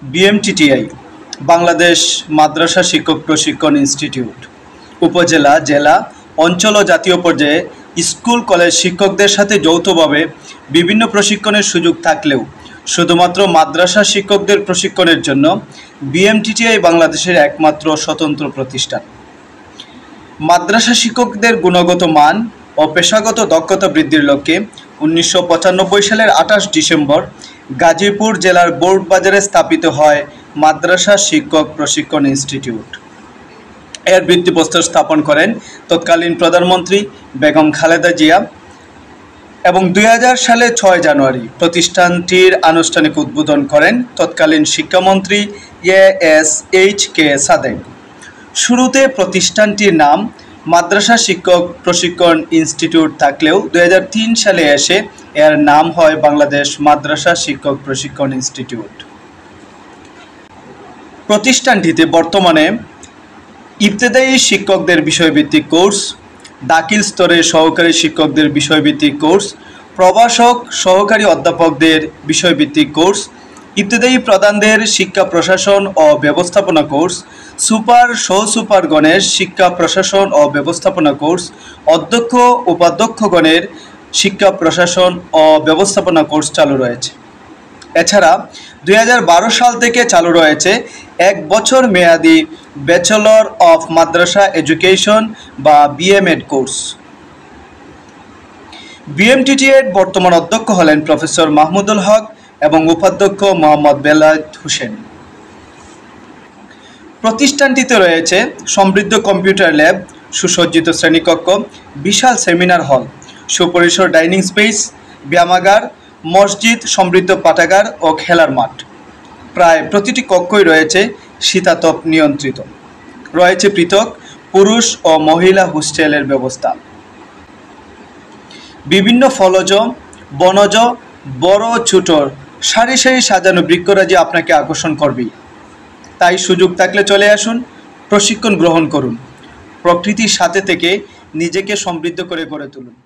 বিএমটিটিআই বাংলাদেশ মাদ্রাসা শিক্ষক প্রশিক্ষণ ইনস্টিটিউট উপজেলা, জেলা, অঞ্চল ও জাতীয় পর্যায়ে স্কুল কলেজ শিক্ষকদের সাথে যৌথভাবে বিভিন্ন প্রশিক্ষণের সুযোগ থাকলেও শুধুমাত্র মাদ্রাসা শিক্ষকদের প্রশিক্ষণের জন্য বিএমটিটিআই বাংলাদেশের একমাত্র স্বতন্ত্র প্রতিষ্ঠান। মাদ্রাসা শিক্ষকদের গুণগত মান ও পেশাগত দক্ষতা বৃদ্ধির লক্ষ্যে 1995 সালের 28 ডিসেম্বর গাজীপুর জেলার বোর্ড বাজারে স্থাপিত হয় মাদ্রাসা শিক্ষক প্রশিক্ষণ ইনস্টিটিউট। এর ভিত্তিপ্রস্তর স্থাপন করেন তৎকালীন প্রধানমন্ত্রী বেগম খালেদা জিয়া এবং 2000 সালে 6 জানুয়ারি প্রতিষ্ঠানটির আনুষ্ঠানিক উদ্বোধন করেন তৎকালীন শিক্ষামন্ত্রী এএসএইচ.কে সাদেক। শুরুতে প্রতিষ্ঠানটির নাম মাদ্রাসা শিক্ষক প্রশিক্ষণ ইনস্টিটিউট থাকলেও 2003 সালে এসে এর নাম হয় বাংলাদেশ মাদ্রাসা শিক্ষক প্রশিক্ষণ ইনস্টিটিউট। প্রতিষ্ঠানটিতে বর্তমানে ইবতেদায়ী শিক্ষকদের বিষয়ভিত্তিক কোর্স, দাখিল স্তরের সহকারী শিক্ষকদের বিষয়ভিত্তিক কোর্স, প্রভাষক সহকারী অধ্যাপকদের বিষয়ভিত্তিক কোর্স, ইবতেদায়ী প্রধানদের শিক্ষা প্রশাসন ও ব্যবস্থাপনা কোর্স, সুপার সহ-সুপারগণের শিক্ষা প্রশাসন ও ব্যবস্থাপনা কোর্স, অধ্যক্ষ উপাধ্যক্ষগণের শিক্ষা প্রশাসন ও ব্যবস্থাপনা কোর্স চালু রয়েছে। এছাড়া 2012 সাল থেকে চালু রয়েছে 1 বছর মেয়াদী ব্যাচেলর অফ মাদ্রাসা এডুকেশন বা বিএমএড কোর্স। বিএমটিটিআই বর্তমান অধ্যক্ষ হলেন প্রফেসর মাহমুদুল হক এবং উপাধ্যক্ষ মোহাম্মদ বেলায়েত হোসেন। প্রতিষ্ঠানটিতে রয়েছে সমৃদ্ধ কম্পিউটার ল্যাব, সুসজ্জিত শ্রেণীকক্ষ, বিশাল সেমিনার হল, সুপরিসর ডাইনিং স্পেস, ব্যায়ামাগার, মসজিদ, সমৃদ্ধ পাঠাগার ও খেলার মাঠ। প্রায় প্রতিটি কক্ষই রয়েছে শীতাতপ নিয়ন্ত্রিত। রয়েছে পৃথক পুরুষ ও মহিলা হোস্টেলের ব্যবস্থা। বিভিন্ন ফলজ, বনজ, বড় ছোট সারি সারি সাজানো বৃক্ষরাজি আপনাকে আকর্ষণ করবেই। তাই সুযোগ থাকলে চলে আসুন, প্রশিক্ষণ গ্রহণ করুন, প্রকৃতির সাথে থেকে নিজেকে সমৃদ্ধ করে গড়ে তুলুন।